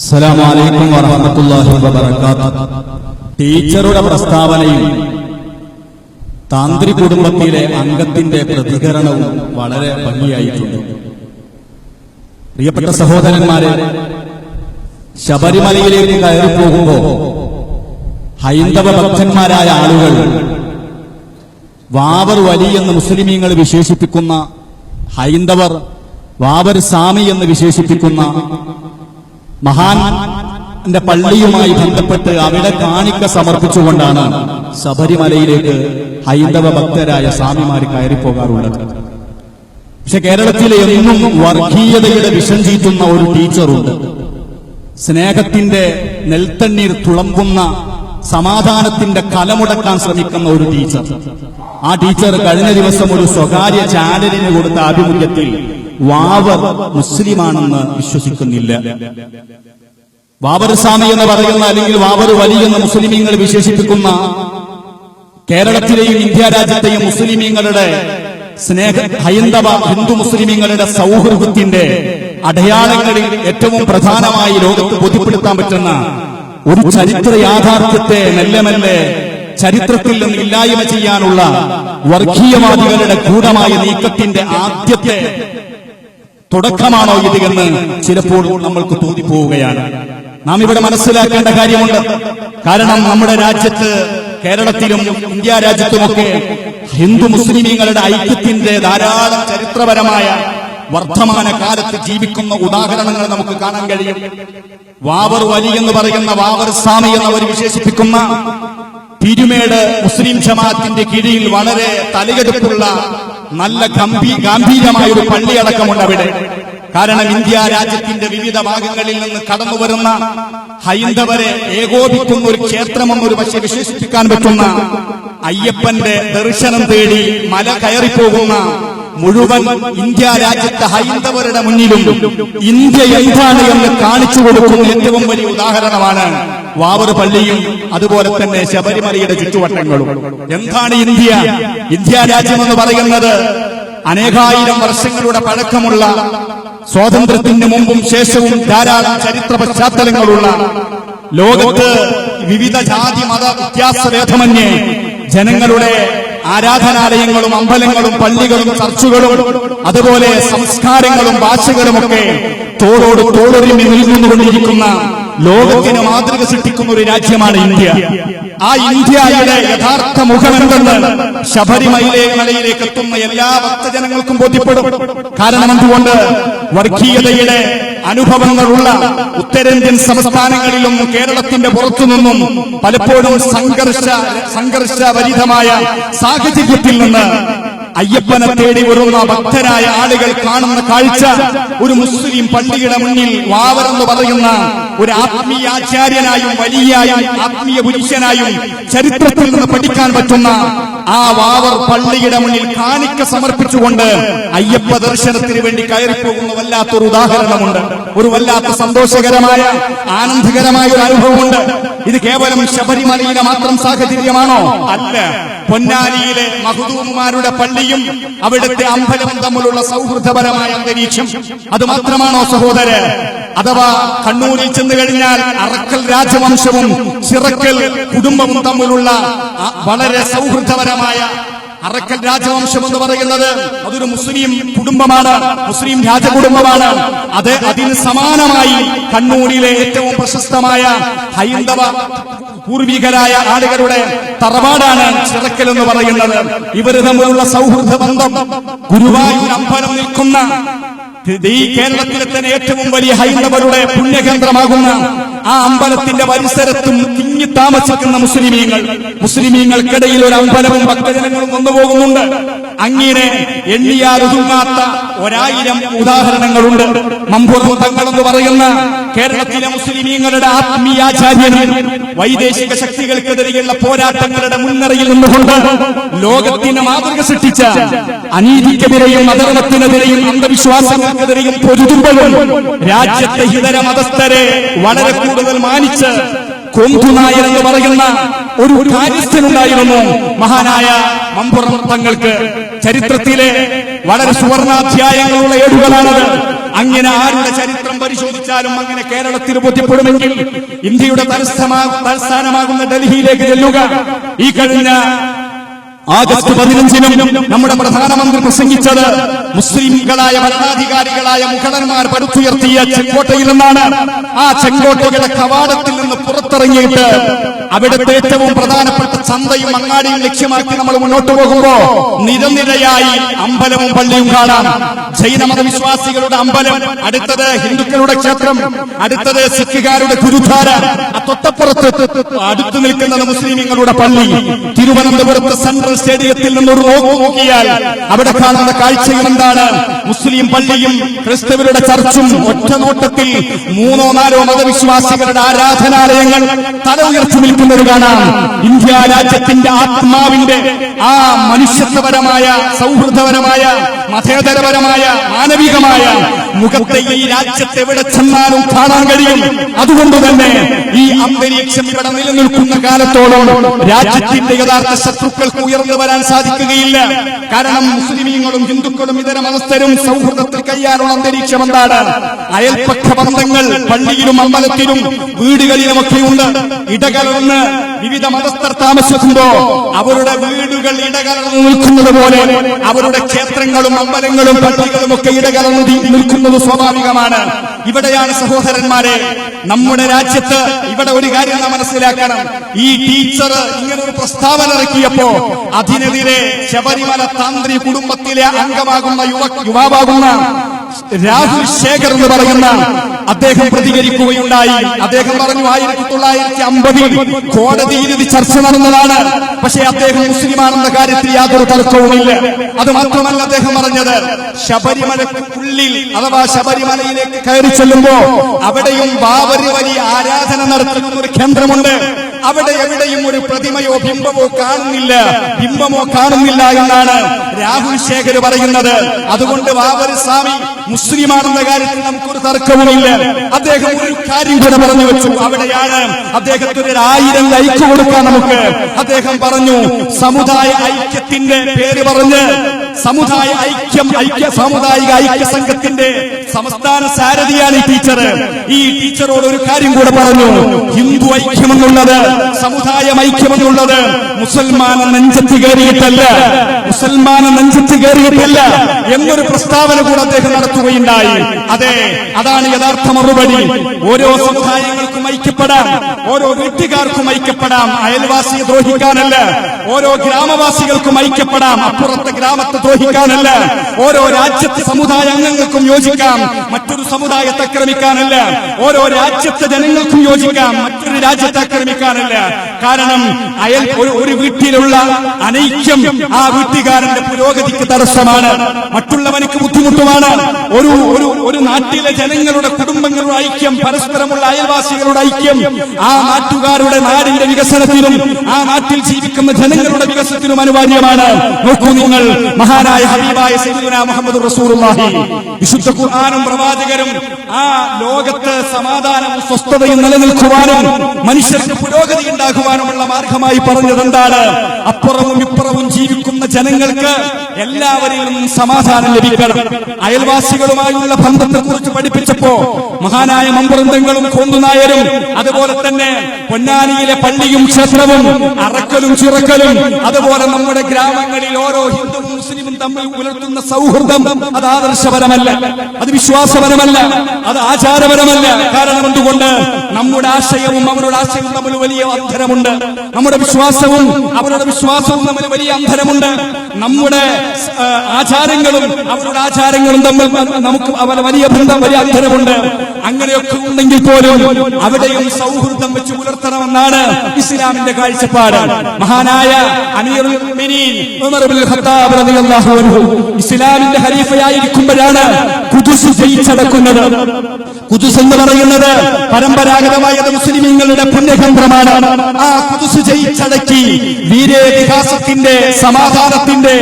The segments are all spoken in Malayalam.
അസ്സലാമു അലൈക്കും വറഹ്മത്തുള്ളാഹി വബറകാതുഹു. ടീച്ചറുടെ പ്രസ്താവനയും താന്ത്രി കുടുംബത്തിലെ അംഗത്തിന്റെ പ്രതികരണവും വളരെ ഭംഗിയായിട്ടുണ്ട്. പ്രിയപ്പെട്ട സഹോദരന്മാരെ, ശബരിമലയിലേക്ക് കയറിപ്പോകുമ്പോൾ ഹൈന്ദവ ഭക്തന്മാരായ ആളുകൾ വാവർ വലി എന്ന് മുസ്ലിമീങ്ങൾ വിശേഷിപ്പിക്കുന്ന ഹൈന്ദവർ വാവർ സ്വാമി എന്ന് വിശേഷിപ്പിക്കുന്ന മഹാന്റെ പള്ളിയുമായി ബന്ധപ്പെട്ട് അവിടെ കാണിക്ക സമർപ്പിച്ചുകൊണ്ടാണ് ശബരിമലയിലേക്ക് ഹൈന്ദവ ഭക്തരായ സ്വാമിമാർ കയറിപ്പോകാറുള്ളത്. പക്ഷെ കേരളത്തിലെ എന്നും വർഗീയതയുടെ വിഷം ചീറ്റുന്ന ഒരു ടീച്ചറുണ്ട്. സ്നേഹത്തിന്റെ നെൽത്തണ്ണീർ തുളമ്പുന്ന സമാധാനത്തിന്റെ കലമുടക്കാൻ ശ്രമിക്കുന്ന ഒരു ടീച്ചർ. ആ ടീച്ചർ കഴിഞ്ഞ ദിവസം ഒരു സ്വകാര്യ ചാനലിന് കൊടുത്ത ആഭിമുഖ്യത്തിൽ വാവർ മുസ്ലിമാണെന്ന് വിശ്വസിക്കുന്നില്ല. വാവർ സ്വാമി എന്ന് പറയുന്ന അല്ലെങ്കിൽ വാവർ വലി എന്ന് മുസ്ലിമീങ്ങൾ വിശേഷിപ്പിക്കുന്ന കേരളത്തിലെയും ഇന്ത്യ രാജ്യത്തെയും മുസ്ലിമീങ്ങളുടെ സ്നേഹ ഹൈന്ദവ ഹിന്ദു മുസ്ലിമീങ്ങളുടെ സൗഹൃദത്തിന്റെ അടയാളങ്ങളിൽ ഏറ്റവും പ്രധാനമായി ലോകത്ത് ബോധ്യപ്പെടുത്താൻ പറ്റുന്ന ഒരു ചരിത്ര യാഥാർത്ഥ്യത്തെ മെല്ലെ മെല്ലെ ചരിത്രത്തിൽ നിന്ന് ഇല്ലായ്മ ചെയ്യാനുള്ള വർഗീയവാദികളുടെ ഗൂഢമായ നീക്കത്തിന്റെ ആദ്യത്തെ തുടക്കമാണോ ഇത് എന്ന് ചിലപ്പോൾ നമ്മൾക്ക് തോന്നിപ്പോവുകയാണ്. നാം ഇവിടെ മനസ്സിലാക്കേണ്ട കാര്യമുണ്ട്. കാരണം നമ്മുടെ രാജ്യത്ത്, കേരളത്തിലും ഇന്ത്യ രാജ്യത്തുമൊക്കെ ഹിന്ദു മുസ്ലിമീങ്ങളുടെ ഐക്യത്തിന്റെ ധാരാളം ചരിത്രപരമായ വർത്തമാന കാലത്ത് ജീവിക്കുന്ന ഉദാഹരണങ്ങൾ നമുക്ക് കാണാൻ കഴിയും. വാവർ വലി എന്ന് പറയുന്ന വാവർ സ്വാമി എന്നവർ വിശേഷിപ്പിക്കുന്ന തിരുമേട് മുസ്ലിം ജമാഅത്തിന്റെ കീഴിൽ വളരെ തലയെടുപ്പുള്ള നല്ല ഗംഭീരമായ ഒരു പള്ളിയടക്കമുണ്ട് അവിടെ. കാരണം ഇന്ത്യ രാജ്യത്തിന്റെ വിവിധ ഭാഗങ്ങളിൽ നിന്ന് കടന്നു വരുന്ന ഹൈന്ദവരെ ഏകോപിക്കുന്ന ഒരു ക്ഷേത്രമെന്നൊരു പക്ഷെ വിശേഷിപ്പിക്കാൻ പറ്റുന്ന അയ്യപ്പന്റെ ദർശനം തേടി മല കയറിപ്പോകുന്ന മുഴുവൻ ഇന്ത്യ രാജ്യത്തെ ഹൈന്ദവരുടെ മുന്നിലും ഇന്ത്യ എന്താണ് എന്ന് കാണിച്ചു കൊടുക്കുന്ന ഏറ്റവും വലിയ ഉദാഹരണമാണ് വാവർ പള്ളിയും അതുപോലെ തന്നെ ശബരിമലയുടെ ചുറ്റുവട്ടങ്ങളും. എന്താണ് ഇന്ത്യ? ഇന്ത്യ രാജ്യമെന്ന് പറയുന്നത് അനേകായിരം വർഷങ്ങളുടെ പഴക്കമുള്ള, സ്വാതന്ത്ര്യത്തിന് മുമ്പും ശേഷവും ധാരാളം ചരിത്ര പശ്ചാത്തലങ്ങളുള്ള, ലോകത്ത് വിവിധ ജാതി മത വ്യത്യാസഭേദമന്യേ ജനങ്ങളുടെ ആരാധനാലയങ്ങളും അമ്പലങ്ങളും പള്ളികളും ചർച്ചുകളും അതുപോലെ സംസ്കാരങ്ങളും ഭാഷകളുമൊക്കെ തോളോട് തോളൊരുമി നിൽക്കുന്നുകൊണ്ടിരിക്കുന്ന, ലോകത്തിന് മാതൃക സൃഷ്ടിക്കുന്ന ഒരു രാജ്യമാണ് ഇന്ത്യ. ആ ഇന്ത്യയുടെ യഥാർത്ഥ മുഖമെന്തെന്ന് ശബരിമലയിലേക്ക് എത്തുന്ന എല്ലാ ഭക്തജനങ്ങൾക്കും ബോധ്യപ്പെടും. കാരണം എന്തുകൊണ്ട്? വർഗീയതയുടെ അനുഭവങ്ങളുള്ള ഉത്തരേന്ത്യൻ സംസ്ഥാനങ്ങളിലും കേരളത്തിന്റെ പുറത്തുനിന്നും പലപ്പോഴും സംഘർഷഭരിതമായ സാഹചര്യത്തിൽ നിന്ന് അയ്യപ്പനെ തേടി വരുന്ന ഭക്തരായ ആളുകൾ കാണുന്ന കാഴ്ച, ഒരു മുസ്ലിം പള്ളിയുടെ മുന്നിൽ വാവർ എന്ന് പറയുന്ന ഒരു ആത്മീയാചാര്യനായും വലിയായും ആത്മീയ പുരുഷനായും ചരിത്രത്തിൽ നിന്ന് പഠിക്കാൻ പറ്റുന്ന ആ വാവർ പള്ളിയുടെ മുന്നിൽ കാണിക്ക സമർപ്പിച്ചുകൊണ്ട് അയ്യപ്പ ദർശനത്തിന് വേണ്ടി കയറിപ്പോകുന്ന വല്ലാത്തൊരു ഉദാഹരണമുണ്ട്. ഒരു വല്ലാത്ത സന്തോഷകരമായ ആനന്ദകരമായ ഒരു അനുഭവമുണ്ട്. ഇത് കേവലം ശബരിമലയിലെ മാത്രം സാഹചര്യമാണോ? അല്ല. പൊന്നാനിയിലെ മഹ്ദൂമുമാരുടെ പള്ളിയും അവിടുത്തെ അമ്പലവും തമ്മിലുള്ള സൗഹൃദപരമായ അന്തരീക്ഷം അത് മാത്രമാണോ സഹോദര? അഥവാ കണ്ണൂരിൽ ചെന്ന് കഴിഞ്ഞാൽ അറക്കൽ രാജവംശവും ചിറക്കൽ കുടുംബവും തമ്മിലുള്ള വളരെ സൗഹൃദപരമായ അറക്കൽ രാജവംശം എന്ന് പറയുന്നത് അതൊരു മുസ്ലിം കുടുംബമാണ്, മുസ്ലിം രാജകുടുംബമാണ്. അതിന് സമാനമായി കണ്ണൂരിലെ ഏറ്റവും പ്രശസ്തമായ ഹൈന്ദവ പൂർവികരായ ആളുകളുടെ തറവാടാണ് ചിറക്കൽ എന്ന് പറയുന്നത്. ഇവര് തമ്മിലുള്ള സൗഹൃദ ബന്ധം ഗുരുവായൂർ അമ്പലം നിൽക്കുന്ന ഈ കേരളത്തിലെ തന്നെ ഏറ്റവും വലിയ ഹൈന്ദവരുടെ പുണ്യകേന്ദ്രമാകുന്ന ആ അമ്പലത്തിന്റെ പരിസരത്തും തിങ്ങി താമസിക്കുന്ന മുസ്ലിമീങ്ങൾക്കിടയിൽ ഒരു അമ്പലവും ഭക്തജനങ്ങളും വന്നുപോകുന്നുണ്ട്. അങ്ങനെ എണ്ണിയാൽ ഒതുങ്ങാത്ത 1000 ഉദാഹരണങ്ങളുണ്ട്. മമ്പുറം തങ്ങൾ എന്ന് പറയുന്ന കേരളത്തിലെ മുസ്ലിമീങ്ങളുടെ ആത്മീയാചാര്യന് വൈദേശിക ശക്തികൾക്കെതിരെയുള്ള പോരാട്ടങ്ങളുടെ മുൻനിരയിൽ നിന്നുകൊണ്ട് ലോകത്തിന് മാതൃക സൃഷ്ടിച്ച, അനീതിക്കെതിരെയും അധർമ്മത്തിനെതിരെയും അന്ധവിശ്വാസങ്ങൾക്കെതിരെയും പൊരുതുമ്പോഴും രാജ്യത്തെ ഇതര മതസ്ഥരെ വളരെ കൂടുതൽ മാനിച്ച് കൊന്തുനായർ എന്ന് പറയുന്ന ഒരു കാര്യസ്ഥനുണ്ടായിരുന്നു മഹാനായ മമ്പുറം തങ്ങൾക്ക്. ചരിത്രത്തിലെ വളരെ സുവർണാധ്യായങ്ങളുള്ള ഏടുകളാണത്. അങ്ങനെ ആരുടെ ചരിത്രം പരിശോധിച്ചാലും അങ്ങനെ കേരളത്തിൽ ബോധ്യപ്പെടുമെങ്കിൽ ഇന്ത്യയുടെ തലസ്ഥാനമാകുന്ന ഡൽഹിയിലേക്ക് ചെല്ലുക. ഈ കഴിഞ്ഞ ആഗസ്റ്റ് 15 നമ്മുടെ പ്രധാനമന്ത്രി പ്രസംഗിച്ചത് മുസ്ലിംകളായ ഭരണാധികാരികളായ മുഗളന്മാർ പടുത്തുയർത്തിയ ചെങ്കോട്ടയിൽ നിന്നാണ്. ആ ചെങ്കോട്ടയുടെ കവാടത്തിൽ നിന്ന് പുറത്തിറങ്ങിയിട്ട് അവിടുത്തെ ഏറ്റവും പ്രധാനപ്പെട്ട ചന്തയും അങ്ങാടിയും ലക്ഷ്യമാക്കി നമ്മൾ മുന്നോട്ട് പോകുമ്പോ നിരനിരയായി അമ്പലവും പള്ളിയും കാണാം. ജൈനമത വിശ്വാസികളുടെ അമ്പലം, അടുത്തത് ഹിന്ദുക്കളുടെ ക്ഷേത്രം, അടുത്തത് സിഖുകാരുടെ ഗുരുദ്വാര, തൊട്ടപ്പുറത്ത് അടുത്തു നിൽക്കുന്നത് മുസ്ലിങ്ങളുടെ പള്ളി. തിരുവനന്തപുരത്ത് സെൻട്രൽ സ്റ്റേഡിയത്തിൽ നിന്നൊരു നോക്കിയാൽ അവിടെ കാണുന്ന കാഴ്ചകൾ എന്താണ്? മുസ്ലിം പള്ളിയും ക്രിസ്തവരുടെ ചർച്ചും ഒറ്റ നോട്ടത്തിൽ 3-4 മതവിശ്വാസികളുടെ ആരാധനാലയങ്ങൾ തല ഉയർത്തി നിൽക്കുന്നത് കാണാം. ഇന്ത്യ രാജ്യത്തിന്റെ ആത്മാവിന്റെ ആ മനുഷ്യത്വപരമായ, സൗഹൃദപരമായ, മതേതരപരമായ, മാനവികമായ മുഖത്തെ ഈ രാജ്യത്ത് എവിടെ ചെന്നാലും കാണാൻ കഴിയും. അതുകൊണ്ട് തന്നെ ഈ അന്തരീക്ഷം ഇവിടെ നിലനിൽക്കുന്ന കാലത്തോളം രാജ്യത്തിന്റെ യഥാർത്ഥ ശത്രുക്കൾക്ക് ഉയർന്നു വരാൻ സാധിക്കുകയില്ല. കാരണം മുസ്ലിമീങ്ങളും ഹിന്ദുക്കളും ഇതര മതസ്ഥരും സൗഹൃദത്തിൽ കഴിയാനുള്ള അന്തരീക്ഷം എന്താണ്? അയൽപക്ഷ ബന്ധങ്ങൾ പള്ളിയിലും അമ്പലത്തിലും വീടുകളിലുമൊക്കെയുണ്ട്. ഇടകലർന്ന് വിവിധ മതസ്ഥർ താമസിക്കുമ്പോ അവരുടെ വീടുകൾ ഇടകലർന്ന് നിൽക്കുന്നത് പോലെ അവരുടെ ക്ഷേത്രങ്ങളും അമ്പലങ്ങളും പള്ളികളും ഒക്കെ ഇടകലർന്ന് നിൽക്കുന്നത് സ്വാഭാവികമാണ്. ഇവിടെയാണ് സഹോദരന്മാരെ നമ്മുടെ രാജ്യത്ത് ഇവിടെ ഒരു കാര്യം നാം മനസ്സിലാക്കണം. ഈ ടീച്ചർ ഇങ്ങനൊരു പ്രസ്താവന ഇറക്കിയപ്പോ അതിനെതിരെ ശബരിമല താന്ത്രി കുടുംബത്തിലെ അംഗമാകുന്ന യുവാവാകുന്ന രാഹുൽ ശേഖർ എന്ന് പറയുന്ന അദ്ദേഹം പ്രതികരിക്കുകയുണ്ടായി. അദ്ദേഹം പറഞ്ഞു 1950 കോടതിയിൽ ഇത് ചർച്ച നടന്നതാണ്. പക്ഷേ അദ്ദേഹം മുസ്ലിമാണെന്ന കാര്യത്തിൽ യാതൊരു തർക്കവുമില്ല. അത് മാത്രമല്ല അദ്ദേഹം പറഞ്ഞത് ശബരിമലക്കുള്ളിൽ അഥവാ ശബരിമലയിലേക്ക് കയറി ചെല്ലുമ്പോ അവിടെയും ബാബരി വലിയ ആരാധന നടത്തുന്ന ഒരു കേന്ദ്രമുണ്ട്. അവിടെ എവിടെയും ഒരു പ്രതിമയോ ബിംബമോ കാണുന്നില്ല എന്നാണ് രാഹുൽ ശേഖർ പറയുന്നത്. അതുകൊണ്ട് ബാബരി സ്വാമി മുസ്ലിമാണെന്ന കാര്യത്തിൽ നമുക്കൊരു തർക്കവുമില്ല. അദ്ദേഹം ഒരു കാര്യം കൂടെ പറഞ്ഞു വെച്ചു. അവിടെയാണ് അദ്ദേഹത്തിന് 1000 ലൈക്ക് കൊടുക്കാൻ നമുക്ക്. അദ്ദേഹം പറഞ്ഞു സമുദായ ഐക്യത്തിന്റെ പേര് പറഞ്ഞ് സാമുദായിക ഐക്യ സംഘത്തിന്റെ സംസ്ഥാന സാരഥിയാണ് ഈ ടീച്ചർ. ഈ ടീച്ചറോട് ഒരു കാര്യം കൂടെ പറഞ്ഞു. ഹിന്ദു ഐക്യമെന്നുള്ളത്, സമുദായം ഐക്യമെന്നുള്ളത് മുസൽമാനെ നെഞ്ചത്ത് കയറിയിട്ടല്ല എന്നൊരു പ്രസ്താവന കൂടെ അദ്ദേഹം നടത്തുകയുണ്ടായി. അതെ, അതാണ് യഥാർത്ഥ മറുപടി. ഓരോ സമുദായങ്ങൾക്കും ഐക്യപ്പെടാം, ഓരോ വീട്ടുകാർക്കും ഐക്യപ്പെടാം, അയൽവാസിയെ ദ്രോഹിക്കാനല്ല. ഓരോ ഗ്രാമവാസികൾക്കും ഐക്യപ്പെടാം, അപ്പുറത്തെ ഗ്രാമത്തെ ദ്രോഹിക്കാനല്ല. ഓരോ രാജ്യത്തെ സമുദായ അംഗങ്ങൾക്കും യോജിക്കാം, മറ്റൊരു സമുദായത്തെ ആക്രമിക്കാനല്ല. ഓരോ രാജ്യത്തെ ജനങ്ങൾക്കും യോജിക്കാം, മറ്റൊരു രാജ്യത്തെ ആക്രമിക്കാനല്ല. കാരണം ഒരു വീട്ടിലുള്ള അനൈക്യം ആ വീട്ടുകാരന്റെ പുരോഗതിക്ക് തടസ്സമാണ്, മറ്റുള്ളവനക്ക് ബുദ്ധിമുട്ടുമാണ്. ഒരു നാട്ടിലെ ജനങ്ങളുടെ കുടുംബങ്ങളുടെ ഐക്യം, പരസ്പരമുള്ള അയൽവാസികളുടെ ഐക്യം ആ നാട്ടുകാരുടെ നാടിന്റെ വികസനത്തിനും ആ നാട്ടിൽ ജീവിക്കുന്ന ജനങ്ങളുടെ വികസനത്തിനും അനിവാര്യമാണ്. നോക്കൂ നിങ്ങൾ, മഹാനായ ഹബീബായ സയ്യിദുനാ മുഹമ്മദ് റസൂലുള്ളാഹി വിശുദ്ധ ഖുർആനും പ്രവാചകരും ആ ലോകത്ത് സമാധാനവും സ്വസ്ഥതയും നിലനിൽക്കുവാനും മനുഷ്യർക്ക് പുരോഗതി ഉണ്ടാകുവാനുമുള്ള മാർഗമായി പറഞ്ഞത് എന്താണ്? അപ്പുറവും ഇപ്പുറവും ജീവിക്കുന്ന ജനങ്ങൾക്ക് എല്ലാവരിൽ നിന്നും സമാധാനം ലഭിക്കണം. അയൽവാസികളുമായുള്ള ബന്ധത്തെക്കുറിച്ച് പഠിപ്പിച്ചപ്പോ മഹാനായ മമ്പുറന്തങ്ങളും കോന്തുനായരും അതുപോലെ തന്നെ പൊന്നാനിയിലെ പള്ളിയും ക്ഷേത്രവും അറക്കലും ചിറക്കലും അതുപോലെ നമ്മുടെ ഗ്രാമങ്ങളിൽ ഓരോ ഹിന്ദുവും മുസ്ലിമും തമ്മിൽ പുലർത്തുന്ന സൗഹൃദം അത് ആദർശപരമല്ല, അത് വിശ്വാസപരമല്ല, അത് ആചാരപരമല്ല. കാരണം എന്തുകൊണ്ട്? നമ്മുടെ ആശയവും അവരുടെ ആശയവും തമ്മിൽ വലിയ അന്തരമുണ്ട്. നമ്മുടെ വിശ്വാസവും അവരുടെ വിശ്വാസവും തമ്മിൽ വലിയ അന്തരമുണ്ട്. നമ്മുടെ ആചാരങ്ങളും അവരുടെ ആചാരങ്ങളും തമ്മിൽ നമുക്ക് വലിയ ബന്ധം, വലിയ അന്തരമുണ്ട്. അങ്ങനെയൊക്കെ ഉണ്ടെങ്കിൽ പോലും അവിടെയും സൗഹൃദം വെച്ച് പുലർത്തണമെന്നാണ് ഇസ്ലാമിന്റെ കാഴ്ചപ്പാട്. മഹാനായ അമീറുൽ മുഅ്മിനീൻ ഉമർ ഇബ്നുൽ ഖത്താബ് റളിയല്ലാഹു അൻഹു ഇസ്ലാമിന്റെ ഖലീഫയായിരിക്കുമ്പോഴാണ് ഖുദ്സ് ജയിച്ചടക്കുന്നത്. ഖുദ്സ് എന്ന് പറയുന്നത് പരമ്പരാഗതമായ മുസ്ലിമീങ്ങളുടെ പുണ്യകേന്ദ്രമാണ്. ആ ഖുദ്സ് ജയിച്ചടക്കി വീരേതിഹാസത്തിന്റെ, സമാധാനത്തിന്റെ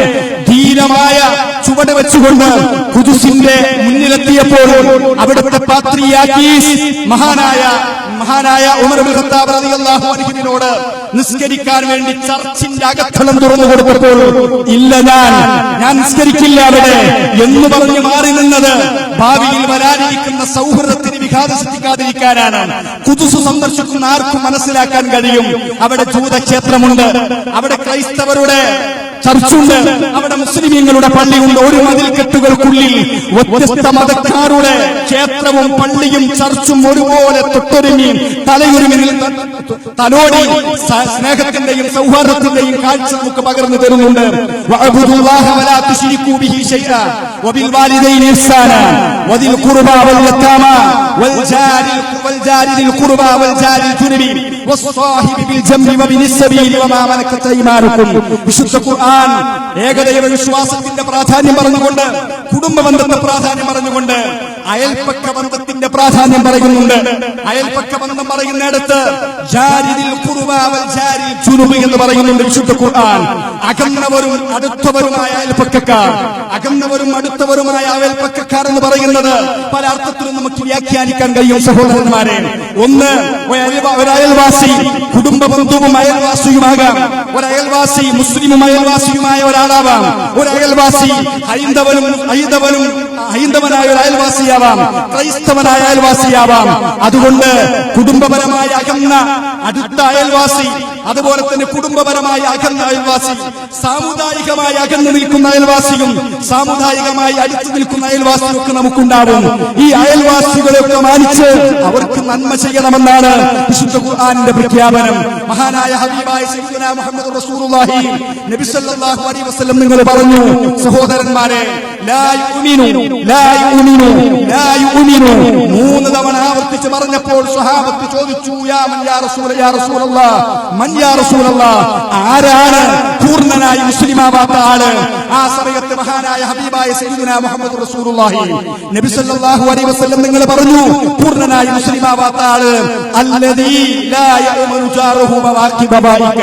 ധീരമായ ചുവട് വെച്ചുകൊണ്ട് ഖുദ്സിന്റെ മുന്നിലെത്തിയപ്പോൾ അവിടുത്തെ പാത്രിയാർക്കീസ് മഹാനായ മഹാനായ ഉമർ ഇബ്നുൽ ഖത്താബ് റളിയല്ലാഹു അൻഹുവിനോട് നിസ്കരിക്കാൻ വേണ്ടി ചർച്ചിന്റെ അകത്തളം തുറന്നു കൊടുത്തപ്പോൾ ഇല്ല, ഞാൻ നിസ്കരിക്കില്ല അവിടെ എന്ന് പറഞ്ഞ് മാറി നിന്നത് ഭാവിയിൽ വരാനിരിക്കുന്ന സൗഹൃദത്തിന് വിഘാതം സൃഷ്ടിക്കാതിരിക്കാനാണ്. ഖുദ്സ് സന്ദർശിക്കുന്ന ആർക്കും മനസ്സിലാക്കാൻ കഴിയും, അവിടെ ജൂതക്ഷേത്രമുണ്ട്, അവിടെ ക്രൈസ്തവരുടെ ചർച്ചുണ്ട്, അവിടെ മുസ്ലിമീങ്ങളുടെ പള്ളിയുണ്ട്. ഒരു മതിൽക്കെട്ടുകൾക്കുള്ളിൽ വ്യത്യസ്ത മതക്കാരുടെ ക്ഷേത്രവും പള്ളിയും ചർച്ചും ഒരുപോലെ തൊട്ടൊരുങ്ങി തലോടി സ്നേഹത്തിന്റെയും സൗഹാർദ്ദത്തിന്റെയും കാഴ്ച നമുക്ക് പകർന്നു തരുന്നുണ്ട്. വഅബ്ദുല്ലാഹ വലാ തുശ്രികൂ ബിഹി ശൈഅ വബിൽവാലിദൈനി ഇഹ്സാനാ വദിൽ ഖുർബാ വൽ യതാമ വൽ ജാരി ദിൽ ഖുർബാ വൽ ജാരി ജുനുബി വസ്സാഹിബി ബിൽ ജംബി വബിനിസ് സബീലി വമാ മലക്കത ഈമാനുകും. വിശുദ്ധ ഖുർആൻ ഏകദൈവ വിശ്വാസത്തിന്റെ പ്രാധാന്യം പറഞ്ഞുകൊണ്ട്, കുടുംബ ബന്ധത്തിന്റെ പ്രാധാന്യം പറഞ്ഞുകൊണ്ട് അയൽപക്ക ബന്ധത്തിന്റെ പ്രാധാന്യം പറയുന്നുണ്ട്. അയൽപക്ക ബന്ധം പറയുന്നിടത്ത് ജാരിദിൽ ഖുർബാ വൽ ജാരി ജുനുബി എന്ന് പറയുന്നുണ്ട് വിശുദ്ധ ഖുർആൻ. അകന്നവരും അടുത്തവരുമായ അയൽപക്കക്കാർ, അകന്നവരും അടുത്തവരുമായ അയൽപക്കക്കാർ എന്ന് പറയുന്നത് പല അർത്ഥത്തിലും നമുക്ക് വ്യാഖ്യാനിക്കാൻ കഴിയും സഹോദരന്മാരെ. ഒന്ന്, ഒരു അയൽവാസി കുടുംബ ബന്ധുവും അയൽവാസിയുമാകാം. ഒരു അയൽവാസി മുസ്ലിമും അയൽവാസിയുമായ ഒരാളാവാം. ഒരു അയൽവാസി ഹൈന്ദവനായ ഒരു അയൽവാസിയാവാം, ക്രൈസ്തവനായ അയൽവാസിയാവാം. അതുകൊണ്ട് കുടുംബപരമായ അകന്ന അടുത്ത അയൽവാസി, അതുപോലെ തന്നെ കുടുംബപരമായ അകന്ന അയൽവാസി, സാമുദായികമായി അകന്നു നിൽക്കുന്ന അയൽവാസിയും സാമുദായികമായി അടുത്തു നിൽക്കുന്ന അയൽവാസിയും ഒക്കെ നമുക്കുണ്ടാവും. ഈ അയൽവാസികളെയൊക്കെ മാനിച്ച് അവർക്ക് നന്മ ചെയ്യണമെന്നാണ് വിശുദ്ധ ഖുർആനിന്റെ പ്രഖ്യാപനം. മഹാനായ ഹബീബായ സയ്യിദുനാ മുഹമ്മദ് റസൂലുള്ളാഹി നബി സല്ലല്ലാഹു അലൈഹി വസല്ലം നിങ്ങൾ പറഞ്ഞു, സഹോദരന്മാരെ, ലാ യുമിനു 3 തവണ ആവർത്തിച്ച് പറഞ്ഞപ്പോൾ സ്വഹാബത്ത് ചോദിച്ചു, യാ റസൂലല്ലാഹ്, ആരാണ് പൂർണ്ണനായി മുസ്ലിമാവാത്ത ആള്? ആ സമയത്ത് മഹാനായ ഹബീബായ സയ്യിദുനാ മുഹമ്മദ് റസൂലുള്ളാഹി നബി സല്ലല്ലാഹു അലൈഹി വസല്ലം നിങ്ങൾ പറഞ്ഞു, പൂർണ്ണനായി മുസ്ലിമാവാത്ത ആള് അല്ലദീ ലാ യഅമനു ജാറുഹു ബവാഖിബ ബായിക.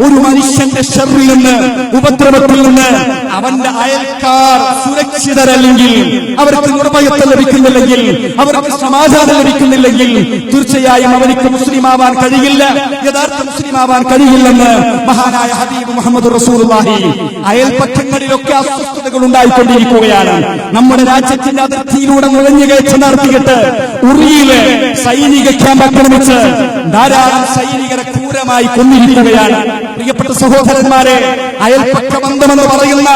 ഒരു മനുഷ്യന്റെ ശർറിൽ നിന്ന്, ഉപദ്രവത്തിൽ നിന്ന് അവന്റെ അയൽക്കാർ സുരക്ഷിതരല്ലെങ്കിൽ, അവർക്ക് നിർഭയത്വം ലഭിക്കുന്നില്ലെങ്കിൽ, അവർക്ക് സമാധാനം ലഭിക്കുന്നില്ലെങ്കിൽ തീർച്ചയായും അവർക്ക് മുസ്ലിമാവാൻ കഴിയില്ല, യഥാർത്ഥ മുസ്ലിമാവാൻ കഴിയില്ലെന്ന് മഹാനായ ഹബീബ് മുഹമ്മദ് റസൂലുള്ളാഹി. അയൽപക്കങ്ങളിലൊക്കെ അസ്വസ്ഥതകൾ ഉണ്ടായിക്കൊണ്ടിരിക്കുകയാണ്. നമ്മുടെ രാജ്യത്തിന്റെ അതിർത്തിയിലൂടെ നുഴഞ്ഞു കയറ്റി നടത്തിയിട്ട് ഉറിയിലെ സൈനിക ക്യാമ്പ് ആക്രമിച്ച് ധാരാളം സൈനികരെ ക്രൂരമായി കൊന്നിരിക്കുകയാണ്. പ്രിയപ്പെട്ട സഹോദരന്മാരെ, അയൽപക്ക ബന്ധമെന്ന് പറയുന്ന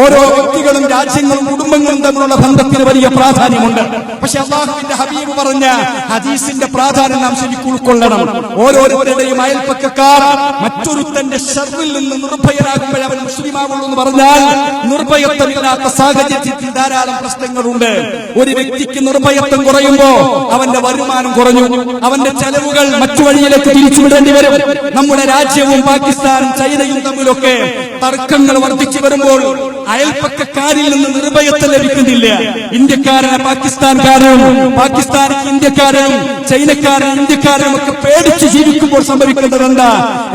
ഓരോ വ്യക്തികളും രാജ്യങ്ങളും കുടുംബങ്ങളും തമ്മിലുള്ള ബന്ധത്തിന് വലിയ പ്രാധാന്യമുണ്ട്. പക്ഷെ അല്ലാഹുവിന്റെ ഹബീബ് പറഞ്ഞ ഹദീസിന്റെ പ്രാധാന്യം നാം ശരിക്കും ഉൾക്കൊള്ളണം. ഓരോരുത്തരുടെയും അയൽപക്കക്കാർ മറ്റൊരുത്തന്റെ ശർറിൽ നിന്ന് നിർഭയനാകുമ്പോൾ അവൻ മുസ്ലിമാവുള്ളൂ എന്ന് പറഞ്ഞാൽ നിർഭയത്വമില്ലാത്ത സാഹചര്യത്തിൽ ധാരാളം പ്രശ്നങ്ങളുണ്ട്. ഒരു വ്യക്തിക്ക് നിർഭയത്വം കുറയുമ്പോ അവന്റെ വരുമാനം കുറഞ്ഞു, അവന്റെ ചെലവുകൾ മറ്റു വഴിയിലേക്ക് തിരിച്ചുവിടേണ്ടി വരും. നമ്മുടെ രാജ്യവും പാകിസ്ഥാനും ചൈനയും തമ്മിലൊക്കെ തർക്കങ്ങൾ വർദ്ധിച്ചു വരുമ്പോൾ അയൽപക്കക്കാരിൽ നിന്ന് നിർഭയത്വം ലഭിക്കുന്നില്ല. ഇന്ത്യക്കാരന് പാകിസ്ഥാൻകാരനും, പാകിസ്ഥാന് ഇന്ത്യക്കാരനും, ചൈനക്കാരൻ ഇന്ത്യക്കാരനും ഒക്കെ പേടിച്ച് ജീവിക്കുമ്പോൾ സംഭവിക്കുന്നത് എന്താ?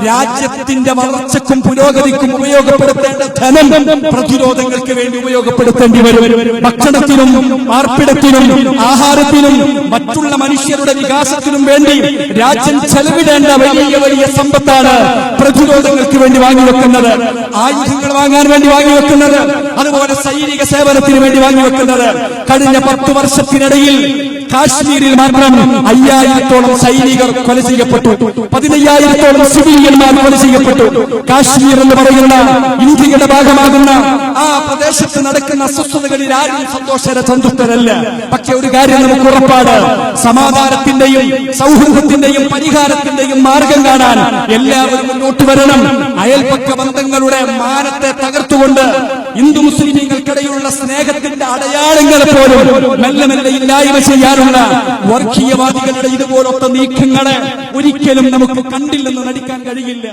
രാജ്യത്തിന്റെ വളർച്ചയ്ക്കും പുരോഗതിക്കും ഉപയോഗപ്പെടുത്തേണ്ട ധനം പ്രതിരോധങ്ങൾക്ക് വേണ്ടി ഉപയോഗപ്പെടുത്തേണ്ടി വരും. ഭക്ഷണത്തിനും പാർപ്പിടത്തിനും ആഹാരത്തിനും മറ്റുള്ള മനുഷ്യരുടെ വികാസത്തിനും വേണ്ടി രാജ്യം ചെലവിടേണ്ട വലിയ വലിയ സമ്പത്താണ് പ്രതിരോധങ്ങൾക്ക് വേണ്ടി വാങ്ങിവെക്കുന്നത്, ആയുധങ്ങൾ വാങ്ങാൻ വേണ്ടി വാങ്ങിവെക്കുന്നത്, അതുപോലെ സൈനിക സേവനത്തിന് വേണ്ടി വാങ്ങിവെക്കുന്നത്. കഴിഞ്ഞ 10 വർഷത്തിനിടയിൽ കാശ്മീരിൽ മാത്രം 5000-ഓളം സൈനികർ കൊല ചെയ്യപ്പെട്ടു, 15,000-ഓളം സിവിലിയന്മാർ കൊല ചെയ്യപ്പെട്ടു. കാശ്മീർ എന്ന് പറയുന്ന ഇന്ത്യയുടെ ഭാഗമാകുന്ന ആ പ്രദേശത്ത് നടക്കുന്ന അസ്വസ്ഥതകളിൽ ആരും സന്തോഷരസന്തുഷ്ടരല്ല. പക്ഷെ ഒരു കാര്യം നമുക്ക് ഉറപ്പാണ്, സമാധാനത്തിന്റെയും സൗഹൃദത്തിന്റെയും പരിഹാരത്തിന്റെയും മാർഗം കാണാൻ എല്ലാവരും മുന്നോട്ട് വരണം. അയൽപക്ക ബന്ധങ്ങളുടെ മാനത്തെ തകർത്തുകൊണ്ട് ഹിന്ദു മുസ്ലിമീങ്ങൾക്കിടയിലുള്ള സ്നേഹത്തിന്റെ അടയാളങ്ങളെ പോലും മെല്ലെ മെല്ലെ ഇല്ലായ്മ ചെയ്യാനുള്ള വർഗീയവാദികളുടെ ഇതുപോലത്തെ നീക്കങ്ങളെ ഒരിക്കലും നമുക്ക് കണ്ടില്ലെന്ന് നടിക്കാൻ കഴിയില്ല.